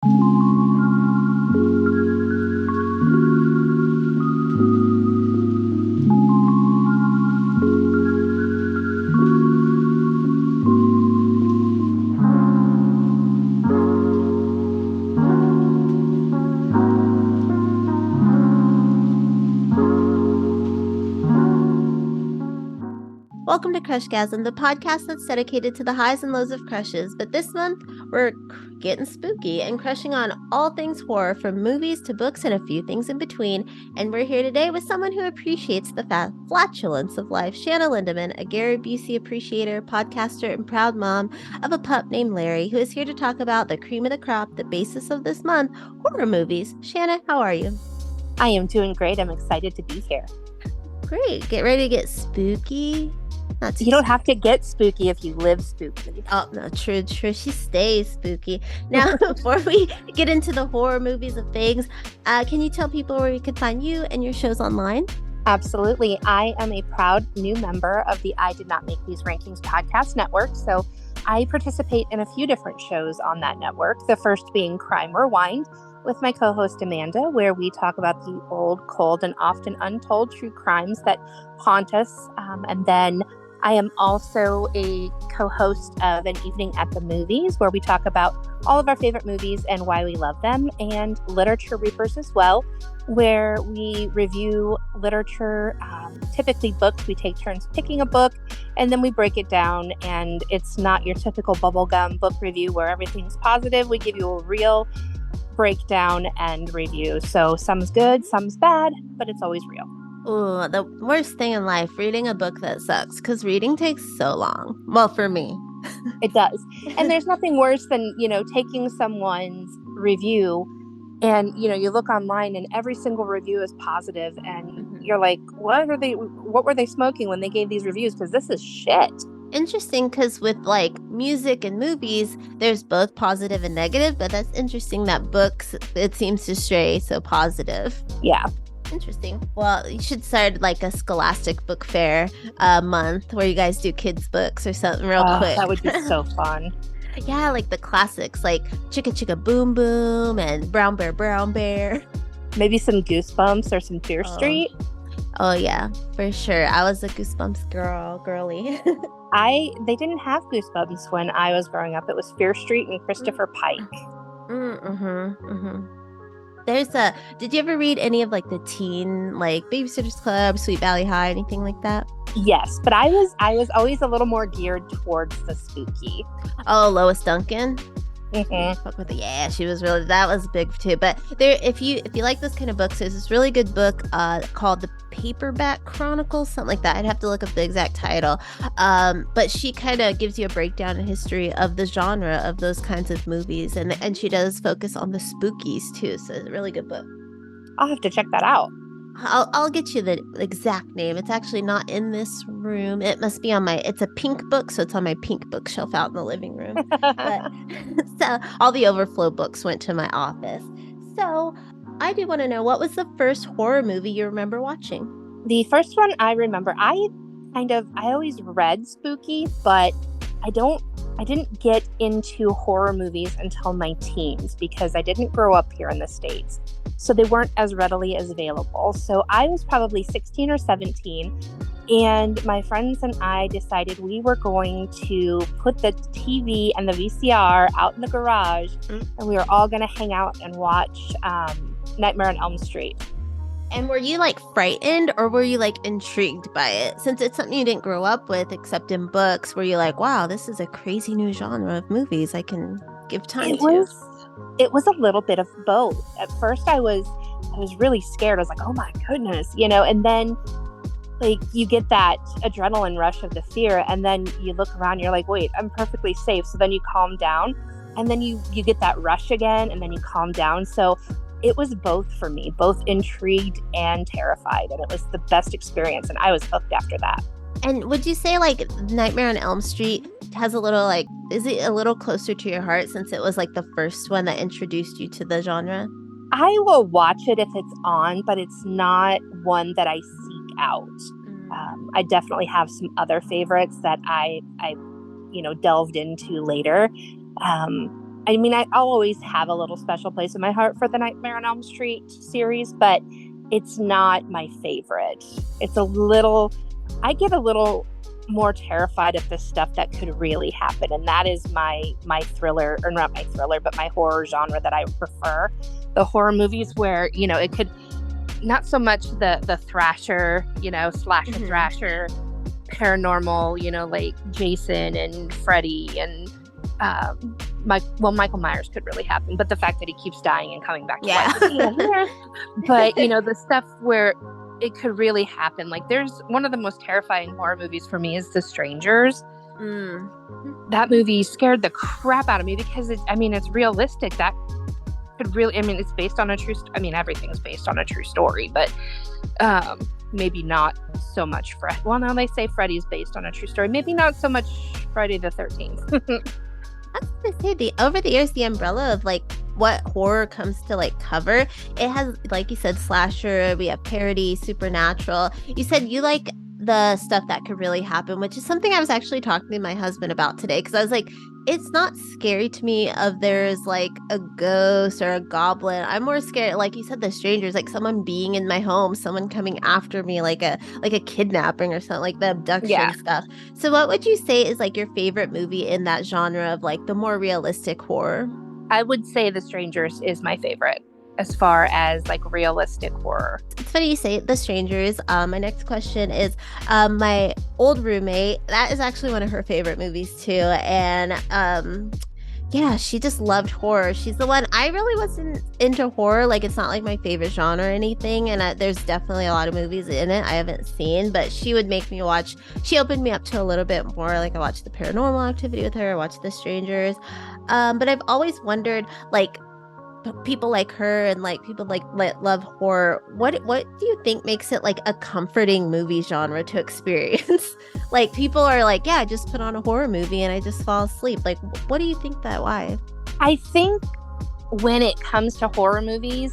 Welcome to Crushgasm, the podcast that's dedicated to the highs and lows of crushes. But this month, we're getting spooky and crushing on all things horror, from movies to books and a few things in between. And we're here today with someone who appreciates the flatulence of life, Shana Lindaman, a Gary Busey appreciator, podcaster, and proud mom of a pup named Larry, who is here to talk about the cream of the crop, the basis of this month, horror movies. Shana, how are you? I am doing great. I'm excited to be here. Great. Get ready to get spooky. You don't have to get spooky if you live spooky. Oh, no, true. She stays spooky. Now, before we get into the horror movies of things, can you tell people where we could find you and your shows online? Absolutely. I am a proud new member of the I Did Not Make These Rankings podcast network. So I participate in a few different shows on that network. The first being Crime Rewind with my co-host Amanda, where we talk about the old, cold, and often untold true crimes that haunt us. And then I am also a co-host of An Evening at the Movies, where we talk about all of our favorite movies and why we love them, and Literature Reapers as well, where we review literature, typically books. We take turns picking a book, and then we break it down, and it's not your typical bubblegum book review where everything's positive. We give you a real breakdown and review. So some's good, some's bad, but it's always real. Oh, the worst thing in life, reading a book that sucks, because reading takes so long. Well, for me. It does. And there's nothing worse than, taking someone's review and, you look online and every single review is positive and you're like, what were they smoking when they gave these reviews? Because this is shit. Interesting, because with like music and movies, there's both positive and negative, but that's interesting that books, it seems to stray so positive. Yeah. Interesting. Well, you should start like a Scholastic Book Fair month where you guys do kids' books or something real quick. That would be so fun. Yeah, like the classics like Chicka Chicka Boom Boom and Brown Bear Brown Bear. Maybe some Goosebumps or some Fear Street. Oh yeah, for sure. I was a Goosebumps girly. They didn't have Goosebumps when I was growing up. It was Fear Street and Christopher Pike. Did you ever read any of like the teen, like Babysitter's Club, Sweet Valley High, anything like that? Yes, but I was always a little more geared towards the spooky. Oh, Lois Duncan. Mm-hmm. Fuck with it. Yeah, she was really, that was big too. But there, if you like this kind of books, there's this really good book called The Paperback Chronicles, something like that. I'd have to look up the exact title. But she kind of gives you a breakdown in history of the genre of those kinds of movies, and she does focus on the spookies too. So it's a really good book. I'll have to check that out. I'll get you the exact name. It's actually not in this room. It must be it's a pink book, so it's on my pink bookshelf out in the living room. But so all the overflow books went to my office. So I do want to know, what was the first horror movie you remember watching? The first one I remember, I always read spooky, but I didn't get into horror movies until my teens because I didn't grow up here in the States. So they weren't as readily as available. So I was probably 16 or 17, and my friends and I decided we were going to put the TV and the VCR out in the garage, and we were all going to hang out and watch Nightmare on Elm Street. And were you like frightened, or were you like intrigued by it? Since it's something you didn't grow up with except in books, were you like, wow, this is a crazy new genre of movies I can give time to? It was a little bit of both. At first I was really scared. I was like, oh my goodness, and then like you get that adrenaline rush of the fear, and then you look around, you're like, wait, I'm perfectly safe. So then you calm down, and then you get that rush again, and then you calm down. So it was both for me, both intrigued and terrified, and it was the best experience, and I was hooked after that. And would you say like Nightmare on Elm Street has a little like, is it a little closer to your heart since it was like the first one that introduced you to the genre? I will watch it if it's on, but it's not one that I seek out. I definitely have some other favorites that I delved into later. I mean, I'll always have a little special place in my heart for the Nightmare on Elm Street series, but it's not my favorite. It's a little, I get a little more terrified of the stuff that could really happen, and that is my thriller, or not my thriller, but my horror genre that I prefer. The horror movies where, you know, it could, not so much the thrasher, you know, slasher thrasher, paranormal, you know, like Jason and Freddy and Michael Myers could really happen, but the fact that he keeps dying and coming back to life. But, you know, the stuff where it could really happen, like there's one of the most terrifying horror movies for me is The Strangers. That movie scared the crap out of me because it's realistic. That could really, it's based on a true everything's based on a true story, but maybe not so much well, no, they say Freddy's based on a true story, maybe not so much Friday the 13th. I was gonna say, over the years, the umbrella of like what horror comes to like cover, it has, like you said, slasher, we have parody, supernatural. You said you like the stuff that could really happen, which is something I was actually talking to my husband about today, because I was like, it's not scary to me of there's like a ghost or a goblin. I'm more scared, like you said, The Strangers, like someone being in my home, someone coming after me, like a kidnapping or something, like the abduction stuff. So what would you say is like your favorite movie in that genre of like the more realistic horror? I would say The Strangers is my favorite as far as like realistic horror. It's funny you say The Strangers. My next question is, my old roommate, that is actually one of her favorite movies too. And yeah, she just loved horror. She's the one. I really wasn't into horror. Like, it's not like my favorite genre or anything. And there's definitely a lot of movies in it I haven't seen, but she would make me watch. She opened me up to a little bit more. Like, I watched The Paranormal Activity with her. I watched The Strangers. But I've always wondered, like, people like her and like people like love horror, what do you think makes it like a comforting movie genre to experience? Like, people are like, yeah, I just put on a horror movie and I just fall asleep. Like, what do you think that why? I think when it comes to horror movies,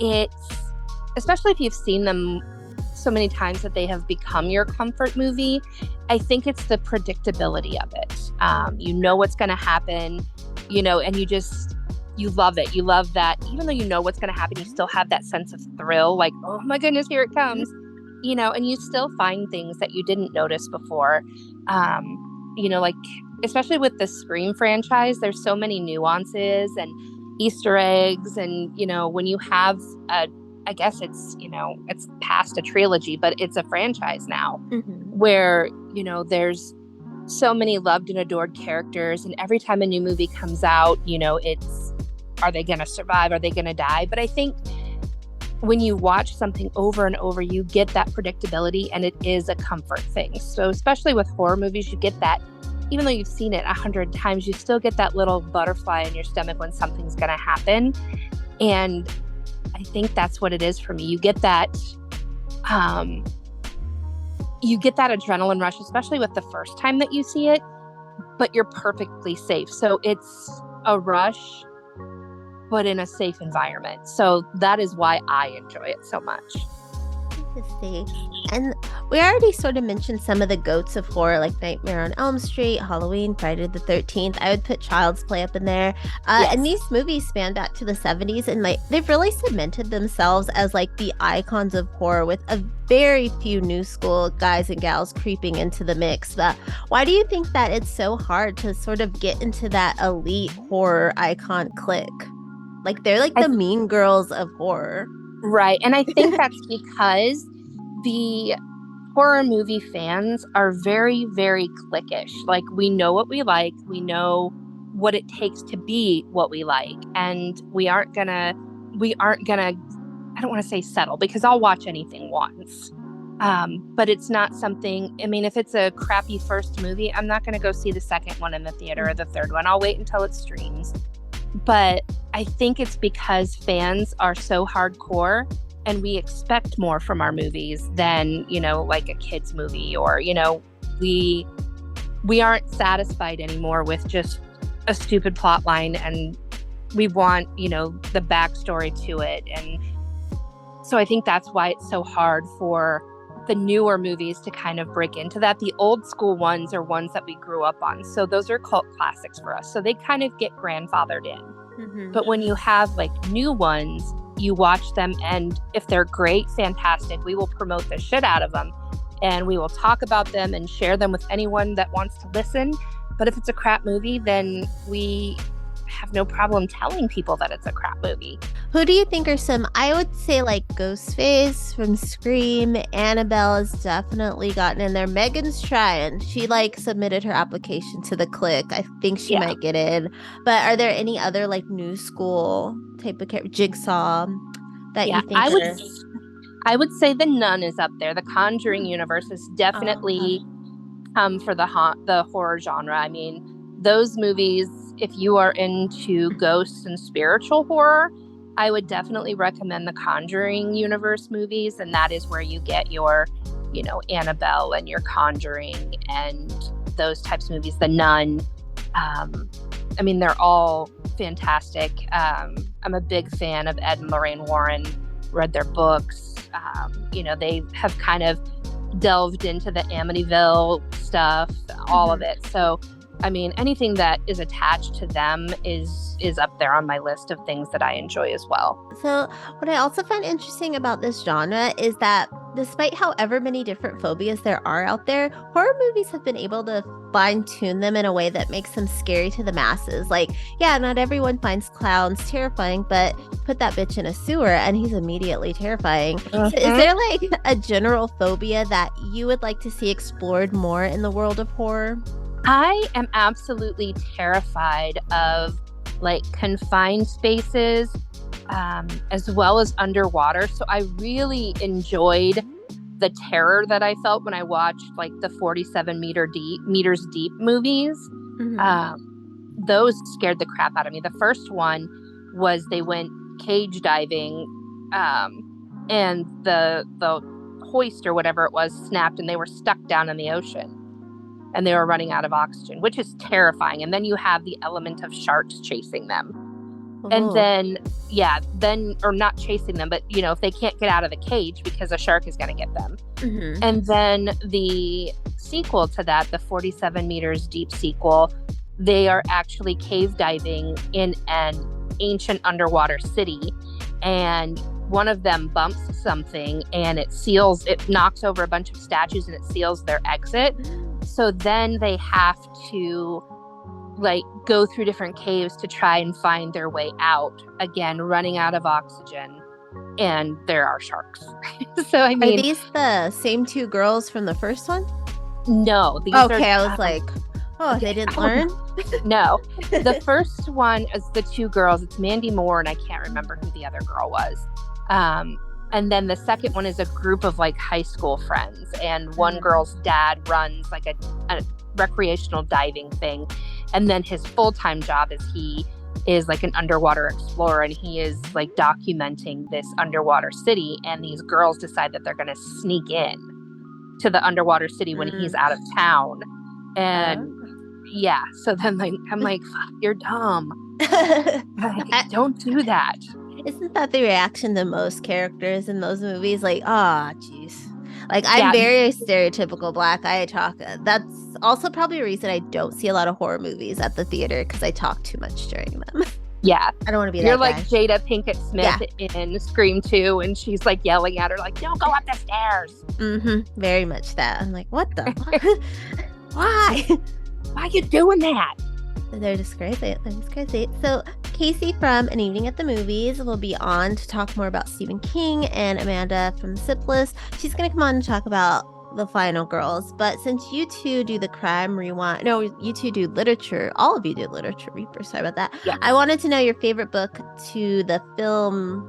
it's, especially if you've seen them so many times that they have become your comfort movie, I think it's the predictability of it. You know what's going to happen, you know, and you love it. You love that even though you know what's going to happen, you still have that sense of thrill, like, oh my goodness, here it comes, you know, and you still find things that you didn't notice before. You know, like, especially with the Scream franchise, there's so many nuances and Easter eggs. And, you know, when you have I guess it's, you know, it's past a trilogy, but it's a franchise now where, you know, there's so many loved and adored characters. And every time a new movie comes out, you know, it's, are they going to survive? Are they going to die? But I think when you watch something over and over, you get that predictability, and it is a comfort thing. So especially with horror movies, you get that, even though you've seen it 100 times, you still get that little butterfly in your stomach when something's going to happen. And I think that's what it is for me. You get that, adrenaline rush, especially with the first time that you see it, but you're perfectly safe. So it's a rush, but in a safe environment. So that is why I enjoy it so much. Interesting. And we already sort of mentioned some of the goats of horror, like Nightmare on Elm Street, Halloween, Friday the 13th. I would put Child's Play up in there. And these movies span back to the 70s, and like they've really cemented themselves as like the icons of horror, with a very few new school guys and gals creeping into the mix. But why do you think that it's so hard to sort of get into that elite horror icon clique? Like, they're like the mean girls of horror. Right. And I think that's because the horror movie fans are very, very cliquish. Like, we know what we like. We know what it takes to be what we like. And we aren't gonna, I don't want to say settle, because I'll watch anything once. But it's not something, I mean, if it's a crappy first movie, I'm not going to go see the second one in the theater or the third one. I'll wait until it streams. But I think it's because fans are so hardcore, and we expect more from our movies than, you know, like a kid's movie, or, you know, we aren't satisfied anymore with just a stupid plot line, and we want, you know, the backstory to it. And so I think that's why it's so hard for the newer movies to kind of break into that. The old school ones are ones that we grew up on. So those are cult classics for us. So they kind of get grandfathered in. Mm-hmm. But when you have like new ones, you watch them, and if they're great, fantastic, we will promote the shit out of them, and we will talk about them and share them with anyone that wants to listen. But if it's a crap movie, then we have no problem telling people that it's a crap movie. Who do you think are some, I would say like Ghostface from Scream, Annabelle has definitely gotten in there. Megan's trying. She like submitted her application to the Click. I think she might get in. But are there any other like new school type of character, Jigsaw, that you think I would say The Nun is up there. The Conjuring universe has definitely come for the horror genre. I mean, those movies, if you are into ghosts and spiritual horror, I would definitely recommend the Conjuring universe movies. And that is where you get your, you know, Annabelle and your Conjuring and those types of movies. The Nun. I mean, they're all fantastic. I'm a big fan of Ed and Lorraine Warren, read their books. You know, they have kind of delved into the Amityville stuff, all of it. So, I mean, anything that is attached to them is up there on my list of things that I enjoy as well. So what I also find interesting about this genre is that despite however many different phobias there are out there, horror movies have been able to fine-tune them in a way that makes them scary to the masses. Like, yeah, not everyone finds clowns terrifying, but put that bitch in a sewer and he's immediately terrifying. So is there like a general phobia that you would like to see explored more in the world of horror? I am absolutely terrified of like confined spaces, as well as underwater. So I really enjoyed the terror that I felt when I watched like the 47 meters deep movies. Those scared the crap out of me. The first one was they went cage diving, and the hoist or whatever it was snapped, and they were stuck down in the ocean. And they were running out of oxygen, which is terrifying. And then you have the element of sharks chasing them. And then, or not chasing them, but, you know, if they can't get out of the cage because a shark is going to get them. And then the sequel to that, the 47 meters deep sequel, they are actually cave diving in an ancient underwater city. And one of them bumps something and it knocks over a bunch of statues and it seals their exit. So then they have to like go through different caves to try and find their way out, again running out of oxygen, and there are sharks. So I mean, are these the same two girls from the first one? No, these okay, I was like, they didn't learn. No, the first one is the two girls. It's Mandy Moore and I can't remember who the other girl was. And then the second one is a group of like high school friends, and one girl's dad runs like a recreational diving thing. And then his full-time job is he is like an underwater explorer, and he is like documenting this underwater city. And these girls decide that they're going to sneak in to the underwater city when he's out of town. And so then like, I'm like, fuck, you're dumb. Like, don't do that. Isn't that the reaction to most characters in those movies? Like, jeez. Like, I'm very stereotypical Black. I talk. That's also probably a reason I don't see a lot of horror movies at the theater, because I talk too much during them. Yeah. I don't want to be You're that like guy. Jada Pinkett Smith in Scream 2, and she's like yelling at her, like, don't go up the stairs. Very much that. I'm like, what the fuck? Why? Why are you doing that? They're just crazy. So Casey from An Evening at the Movies will be on to talk more about Stephen King, and Amanda from Syphilis, she's going to come on and talk about The Final Girls. But since you two do the crime rewind, no, you two do literature, all of you do literature Reaper, sorry about that. Yeah. I wanted to know your favorite book to the film,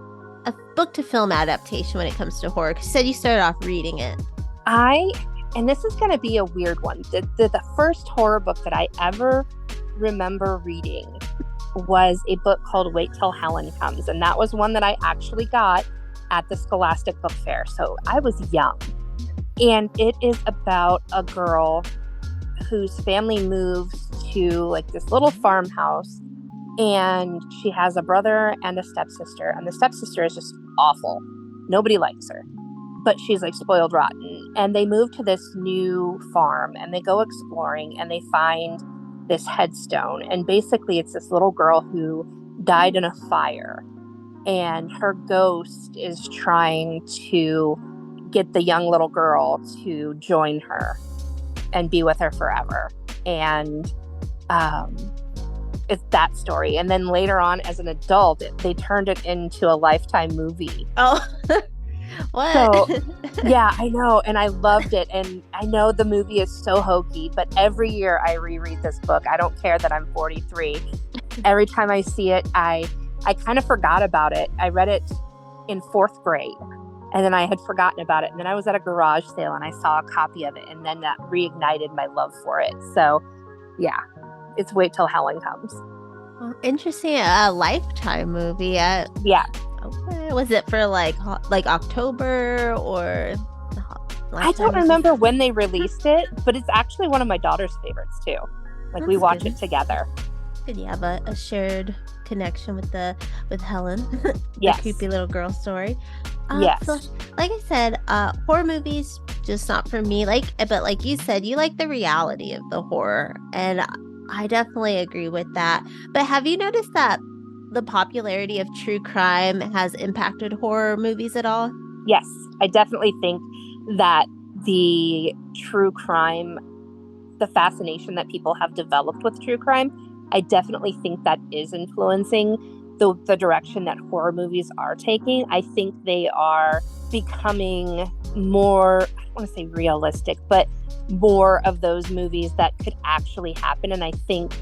a book to film adaptation when it comes to horror, because you said you started off reading it. And this is going to be a weird one. The first horror book that I ever remember reading was a book called Wait Till Helen Comes, and that was one that I actually got at the Scholastic Book Fair, so I was young. And it is about a girl whose family moves to like this little farmhouse, and she has a brother and a stepsister, and the stepsister is just awful. Nobody likes her. but she's like spoiled rotten. And they move to this new farm and they go exploring and they find this headstone. And basically it's this little girl who died in a fire. And her ghost is trying to get the young little girl to join her and be with her forever. And it's that story. And then later on, as an adult, they turned it into a Lifetime movie. Oh, what? So, yeah, I know. And I loved it. And I know the movie is so hokey, but every year I reread this book. I don't care that I'm 43. Every time I see it, I kind of forgot about it. I read it in 4th grade. And then I had forgotten about it. And then I was at a garage sale and I saw a copy of it. And then that reignited my love for it. So, yeah, it's Wait Till Helen Comes. Well, interesting. A Lifetime movie. Yeah. Okay. Was it for like October or? I don't remember when they released it, but it's actually one of my daughter's favorites too. Like, we watch it together. Did you have a shared connection with Helen? Yes. The creepy little girl story. Yes. So, like I said, horror movies just not for me. But like you said, you like the reality of the horror, and I definitely agree with that. But have you noticed that the popularity of true crime has impacted horror movies at all? Yes, I definitely think that the true crime, the fascination that people have developed with true crime, I definitely think that is influencing the direction that horror movies are taking. I think they are becoming more, I don't want to say realistic, but more of those movies that could actually happen. And I think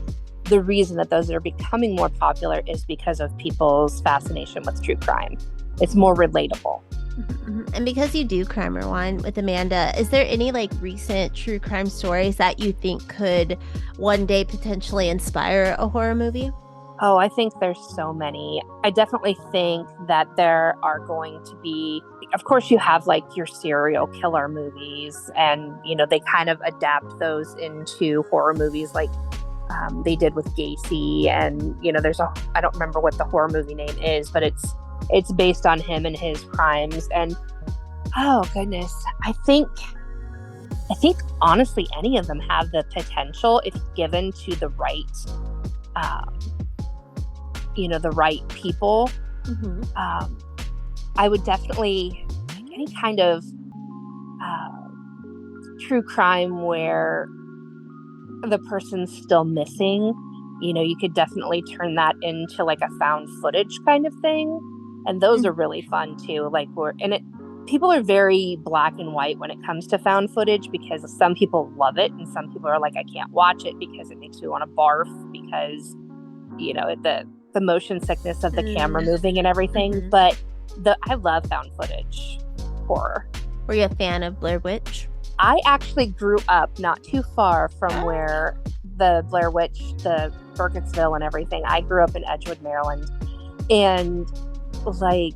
the reason that those are becoming more popular is because of people's fascination with true crime. It's more relatable. Mm-hmm. And because you do Crime Rewind with Amanda, is there any like recent true crime stories that you think could one day potentially inspire a horror movie? Oh, I think there's so many. I definitely think that there are going to be, of course, you have like your serial killer movies, and, you know, they kind of adapt those into horror movies like they did with Gacy. And, you know, I don't remember what the horror movie name is, but it's based on him and his crimes. And oh goodness, I think honestly any of them have the potential, if given to the right the right people. Mm-hmm. I would definitely, any kind of true crime where the person's still missing, you know, you could definitely turn that into like a found footage kind of thing. And those are really fun too. Like people are very black and white when it comes to found footage, because some people love it and some people are like, I can't watch it because it makes me want to barf, because, you know, the motion sickness of the camera moving and everything. Mm-hmm. But I love found footage horror. Were you a fan of Blair Witch? I actually grew up not too far from where the Blair Witch, the Burkittsville and everything. I grew up in Edgewood, Maryland. And like,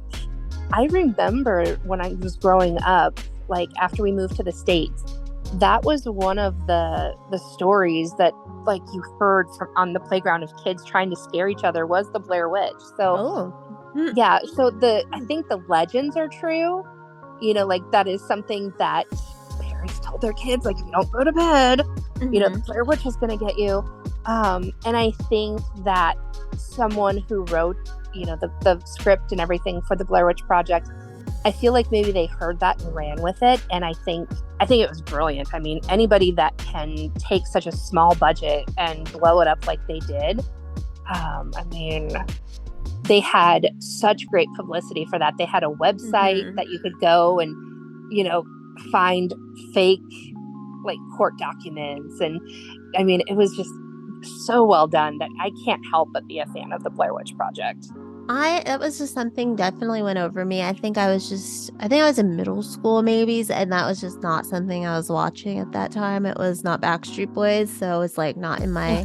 I remember when I was growing up, like after we moved to the States, that was one of the stories that like you heard from on the playground of kids trying to scare each other, was the Blair Witch. So yeah, so I think the legends are true. You know, like that is something that parents told their kids, like, if you don't go to bed, you know, the Blair Witch is going to get you. And I think that someone who wrote, you know, the script and everything for the Blair Witch Project, I feel like maybe they heard that and ran with it. And I think it was brilliant. I mean, anybody that can take such a small budget and blow it up like they did, I mean, they had such great publicity for that. They had a website that you could go and, you know, find fake like court documents. And I mean, it was just so well done that I can't help but be a fan of the Blair Witch Project. It was just something definitely went over me. I think I was in middle school maybe, and that was just not something I was watching at that time. It was not Backstreet Boys, so it was like not in my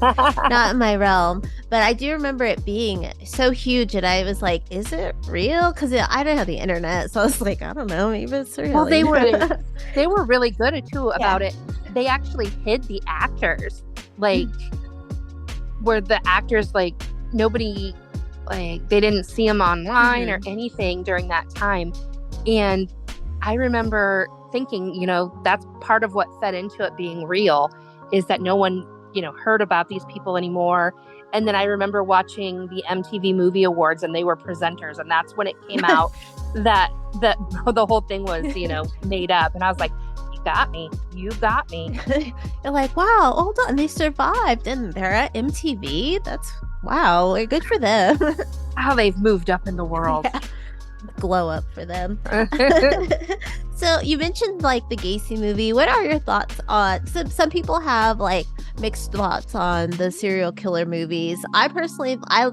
realm. But I do remember it being so huge, and I was like, is it real? Because I didn't have the internet, so I was like, I don't know, maybe it's real. Well, they were really good too about it. They actually hid the actors, like where the actors, like, nobody, like, they didn't see them online or anything during that time. And I remember thinking, that's part of what fed into it being real, is that no one, heard about these people anymore. And then I remember watching the MTV Movie Awards, and they were presenters, and that's when it came out that the whole thing was, made up. And I was like, you got me. You're like, wow, hold on, they survived and they're at MTV. That's wow, good for them. How they've moved up in the world. Yeah. Glow up for them. So you mentioned like the Gacy movie. What are your thoughts on some people have like mixed thoughts on the serial killer movies? I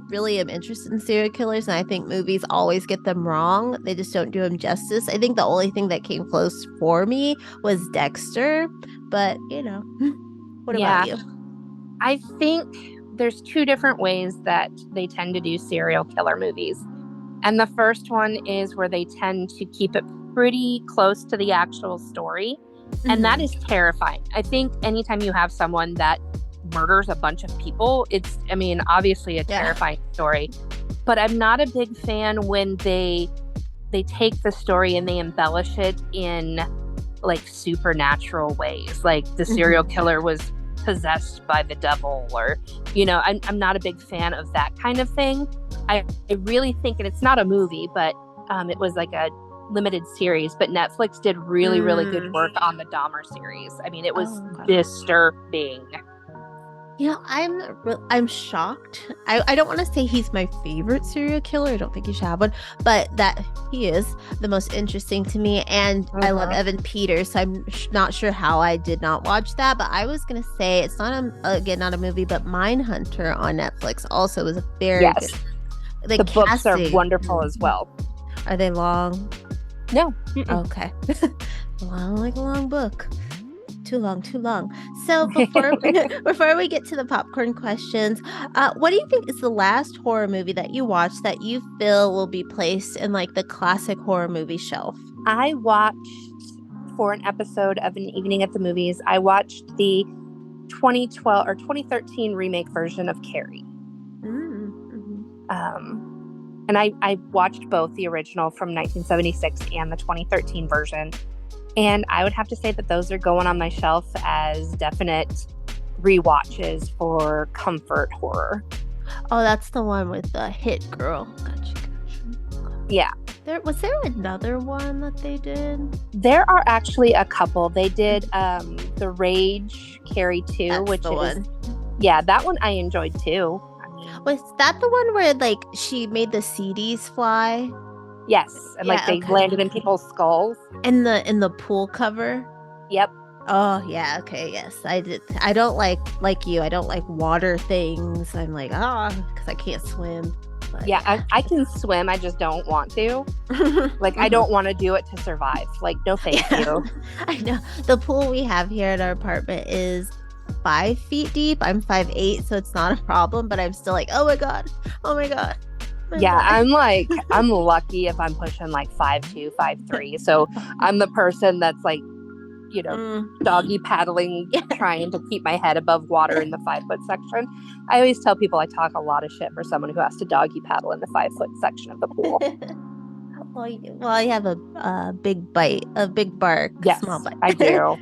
really am interested in serial killers, and I think movies always get them wrong. They just don't do them justice. I think the only thing that came close for me was Dexter, but what about you? I think there's two different ways that they tend to do serial killer movies. And the first one is where they tend to keep it pretty close to the actual story. Mm-hmm. And that is terrifying. I think anytime you have someone that murders a bunch of people, it's, obviously a terrifying story. But I'm not a big fan when they take the story and they embellish it in like supernatural ways. Like the serial killer was possessed by the devil, or I'm not a big fan of that kind of thing. I really think, and it's not a movie, but it was like a limited series, but Netflix did really good work on the Dahmer series. It was disturbing. I'm shocked. I don't want to say he's my favorite serial killer. I don't think he should have one, but that he is the most interesting to me. And I love Evan Peters, so I'm not sure how I did not watch that. But I was gonna say it's not a movie, but Mindhunter on Netflix also was a very good. The books are wonderful as well. Are they long? No. Okay. Well, like a long book. Too long. So before we get to the popcorn questions, what do you think is the last horror movie that you watched that you feel will be placed in like the classic horror movie shelf? I watched, for an episode of An Evening at the Movies, I watched the 2012 or 2013 remake version of Carrie. And I watched both the original from 1976 and the 2013 version. And I would have to say that those are going on my shelf as definite rewatches for comfort horror. Oh, that's the one with the hit girl. Gotcha. Yeah. Was there another one that they did? There are actually a couple. They did The Rage, Carrie 2, that's which the one. Yeah, that one I enjoyed too. Was that the one where like she made the CDs fly? Yes, and they landed in people's skulls. In the pool cover? Yep. Oh yeah, okay, yes. I did. I don't like you. I don't like water things. I'm like, because I can't swim. But, I can swim. I just don't want to. Like, I don't want to do it to survive. Like, no, thank you. I know. The pool we have here at our apartment is 5 feet deep. I'm 5'8", so it's not a problem. But I'm still like, oh my god. Yeah, I'm lucky if I'm pushing like 5'2", 5'3". So I'm the person that's like, doggy paddling, trying to keep my head above water in the 5-foot section. I always tell people I talk a lot of shit for someone who has to doggy paddle in the 5-foot section of the pool. Well, you have a big bark. Yes, small bite. I do. All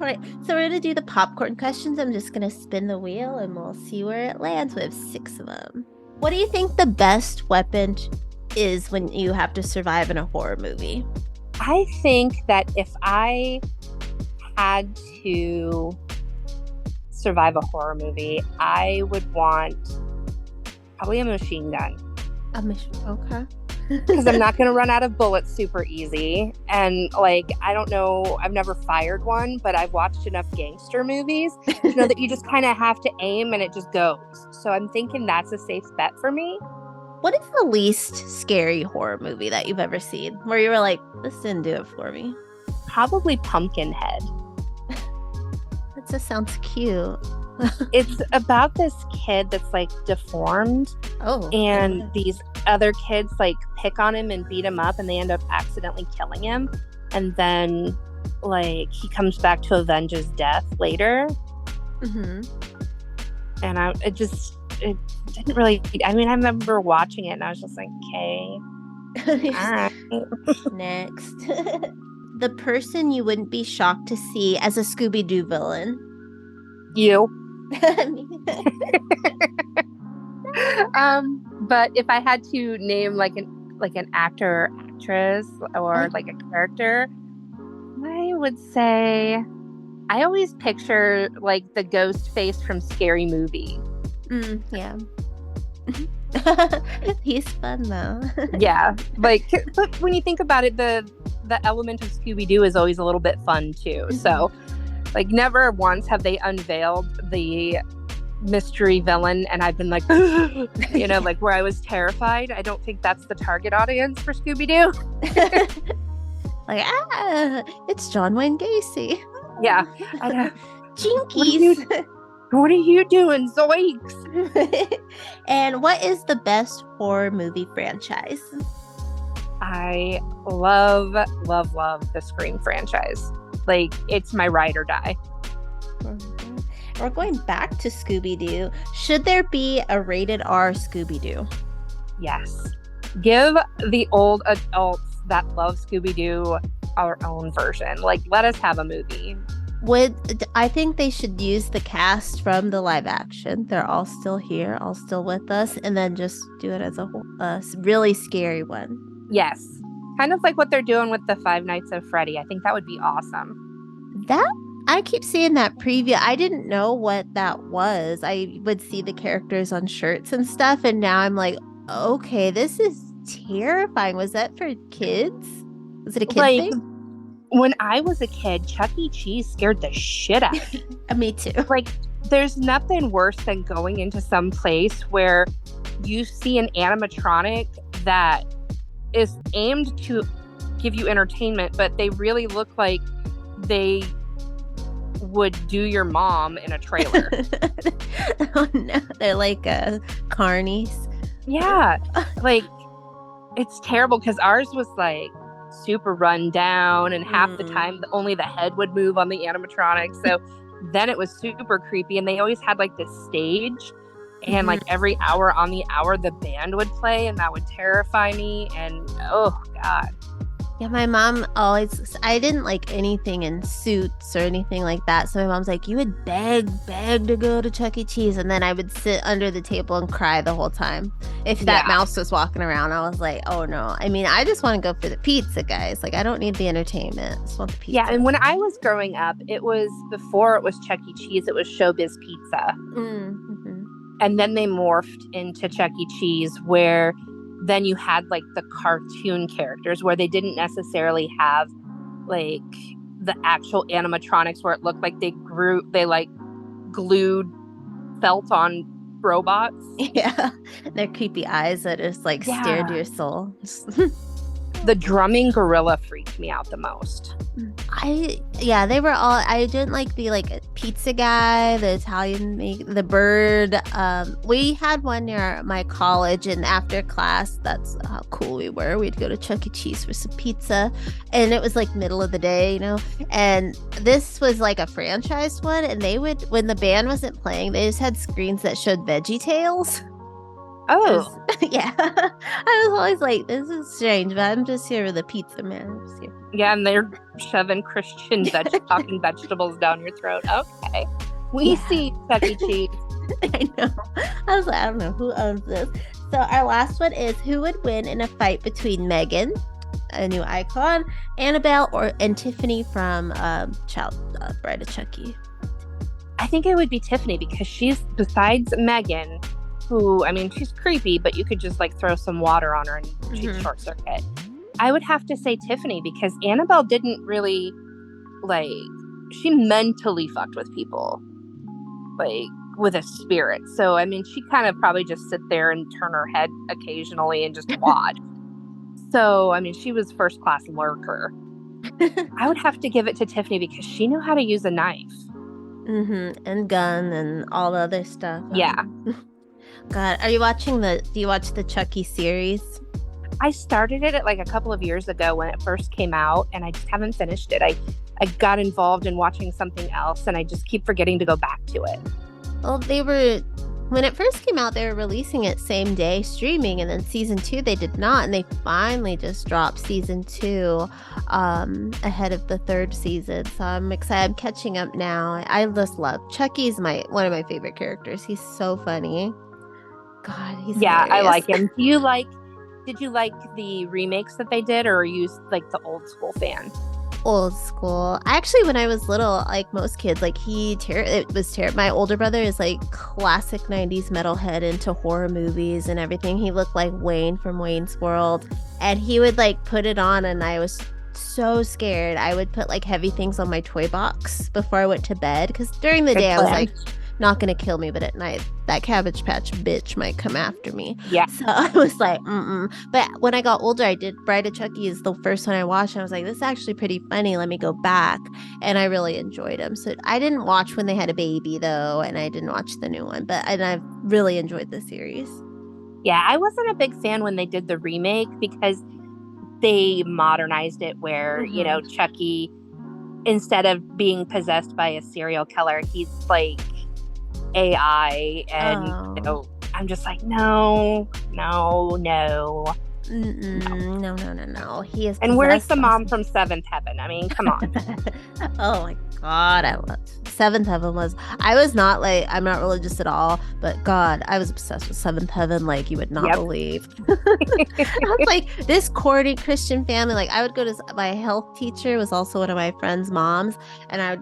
right, so we're gonna do the popcorn questions. I'm just gonna spin the wheel and we'll see where it lands. We have 6 of them. What do you think the best weapon is when you have to survive in a horror movie? I think that if I had to survive a horror movie, I would want probably a machine gun. Okay. Because I'm not going to run out of bullets super easy. And I don't know, I've never fired one, but I've watched enough gangster movies to know that you just kind of have to aim and it just goes. So I'm thinking that's a safe bet for me. What is the least scary horror movie that you've ever seen where you were like, this didn't do it for me? Probably Pumpkinhead. That just sounds cute. It's about this kid that's deformed. And these other kids pick on him and beat him up, and they end up accidentally killing him. And then he comes back to avenge his death later. And it didn't really, I remember watching it and I was just like, okay. All right. Next. the person you wouldn't be shocked to see as a Scooby Doo villain? You. But if I had to name like an actor or actress or like a character, I would say I always picture like the ghost face from Scary Movie. Yeah. He's fun though. Yeah, like, but when you think about it, the element of Scooby Doo is always a little bit fun too. So, like, never once have they unveiled the mystery villain and I've been like, you know, like where I was terrified. I don't think that's the target audience for Scooby Doo. Like, it's John Wayne Gacy. Yeah, I know. Jinkies. What are you doing, Zoinks? And what is the best horror movie franchise? I love the Scream franchise. Like, it's my ride or die. We're going back to Scooby-Doo. Should there be a rated R Scooby-Doo? Yes. Give the old adults that love Scooby-Doo our own version. Like, let us have a movie. I think they should use the cast from the live action. They're all still here, all still with us, and then just do it as a really scary one. Yes. Kind of like what they're doing with the Five Nights at Freddy. I think that would be awesome. I keep seeing that preview. I didn't know what that was. I would see the characters on shirts and stuff, and now I'm like, okay, this is terrifying. Was that for kids? Was it a kid thing? When I was a kid, Chuck E. Cheese scared the shit out of me. Me too. Like, there's nothing worse than going into some place where you see an animatronic that is aimed to give you entertainment, but they really look like they would do your mom in a trailer. Oh no, they're like carnies. Yeah, like, it's terrible because ours was like super run down and half the time only the head would move on the animatronic, so then it was super creepy. And they always had like this stage and like every hour on the hour the band would play, and that would terrify me. And oh god. Yeah, my mom always, I didn't like anything in suits or anything like that. So my mom's like, you would beg to go to Chuck E. Cheese. And then I would sit under the table and cry the whole time. If that mouse was walking around, I was like, oh no. I mean, I just want to go for the pizza, guys. Like, I don't need the entertainment. I just want the pizza. Yeah, and when I was growing up, it was before it was Chuck E. Cheese, it was Showbiz Pizza. And then they morphed into Chuck E. Cheese, where then you had like the cartoon characters where they didn't necessarily have like the actual animatronics where it looked like they like glued felt on robots. Yeah. Their creepy eyes that just like stare into your soul. The drumming gorilla freaked me out the most. They were all, I didn't like the like pizza guy, the Italian, the bird. We had one near my college, and after class, that's how cool we were. We'd go to Chuck E. Cheese for some pizza, and it was like middle of the day, you know, and this was like a franchise one, and they would, when the band wasn't playing, they just had screens that showed Veggie Tales. Oh. Yeah. I was always like, this is strange, but I'm just here with a pizza, man. Yeah, and they're shoving Christian talking vegetables down your throat. Okay. We see Chuck E. Cheese. I know. I was like, I don't know who owns this. So our last one is, who would win in a fight between Megan, a new icon, Annabelle, and Tiffany from Bride of Chucky? I think it would be Tiffany, because she's, besides Megan, who, I mean, she's creepy, but you could just like throw some water on her and she'd short circuit. I would have to say Tiffany, because Annabelle didn't really, like, she mentally fucked with people, like, with a spirit. So, I mean, she kind of probably just sit there and turn her head occasionally and just watch. So, I mean, she was first class lurker. I would have to give it to Tiffany because she knew how to use a knife. And gun and all the other stuff. Yeah. God, do you watch the Chucky series? I started it like a couple of years ago when it first came out, and I just haven't finished it. I got involved in watching something else, and I just keep forgetting to go back to it. Well, they were when it first came out, they were releasing it same day streaming, and then season 2 they did not, and they finally just dropped season 2 ahead of the 3rd season. So I'm excited. I'm catching up now. I just love Chucky's one of my favorite characters. He's so funny. God, he's hilarious. I like him. Did you like the remakes that they did, or are you like the old school fan? Old school. Actually, when I was little, like most kids, like it was terrible. My older brother is like classic 90s metalhead into horror movies and everything. He looked like Wayne from Wayne's World, and he would like put it on, and I was so scared. I would put like heavy things on my toy box before I went to bed, because during the day I was like, not gonna kill me, but at night that Cabbage Patch bitch might come after me. Yeah. So I was like, But when I got older, I did Bride of Chucky is the first one I watched, and I was like, this is actually pretty funny. Let me go back. And I really enjoyed them. So I didn't watch when they had a baby though, and I didn't watch the new one, and I've really enjoyed the series. Yeah, I wasn't a big fan when they did the remake, because they modernized it where, you know, Chucky, instead of being possessed by a serial killer, he's like AI, and you know, I'm just like, no. No. He is. And where's the mom from Seventh Heaven? I mean, come on. Oh my God, I love Seventh Heaven. I'm not religious at all, but God, I was obsessed with Seventh Heaven like you would not believe. I was like, this corny Christian family. Like, I would go to my health teacher was also one of my friend's moms, and I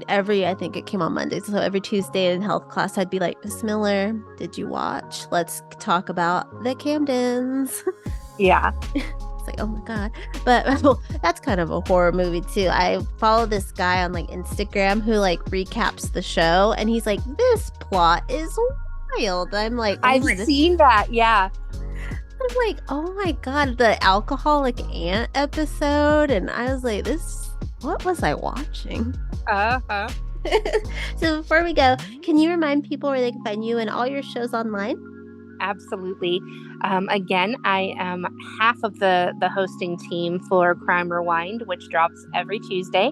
think it came on Mondays, so every Tuesday in health class I'd be like, Miss Miller, did you watch? Let's talk about the Camdens. Yeah. It's like, oh my God. But that's kind of a horror movie too. I follow this guy on like Instagram who like recaps the show, and he's like, this plot is wild. I'm like, I've seen that. Yeah. I'm like, oh my God, the alcoholic aunt episode. And I was like, what was I watching? Uh-huh. So before we go, can you remind people where they can find you and all your shows online? Absolutely. Again, I am half of the hosting team for Crime Rewind, which drops every Tuesday.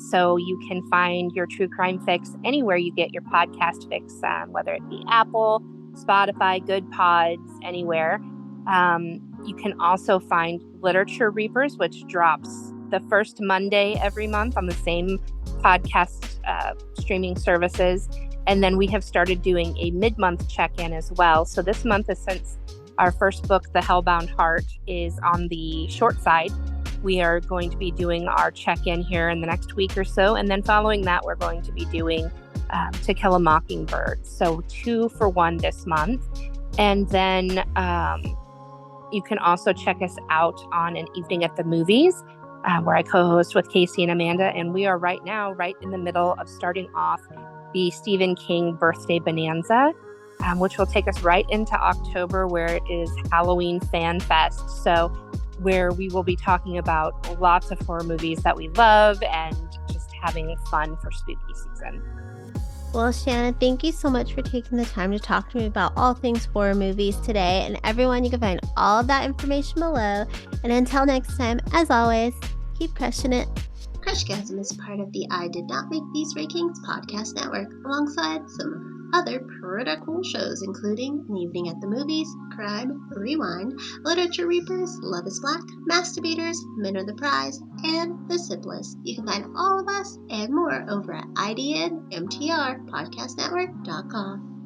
So you can find your true crime fix anywhere you get your podcast fix, whether it be Apple, Spotify, Good Pods, anywhere. You can also find Literature Reapers, which drops the first Monday every month on the same podcast streaming services. And then we have started doing a mid-month check-in as well. So this month, since our first book, The Hellbound Heart, is on the short side, we are going to be doing our check-in here in the next week or so. And then following that, we're going to be doing To Kill a Mockingbird. So 2 for 1 this month. And then you can also check us out on An Evening at the Movies, where I co-host with Casey and Amanda. And we are right now right in the middle of starting off the Stephen King Birthday Bonanza, which will take us right into October, where it is Halloween Fan Fest. So where we will be talking about lots of horror movies that we love and just having fun for spooky season. Well, Shanna, thank you so much for taking the time to talk to me about all things horror movies today. And everyone, you can find all of that information below. And until next time, as always, keep crushing it. Crushgasm is part of the I Did Not Make These Rankings podcast network, alongside some other pretty cool shows, including An Evening at the Movies, Crime Rewind, Literature Reapers, Love is Black, Masturbators, Men Are the Prize, and The Sip List. You can find all of us and more over at idnmtrpodcastnetwork.com.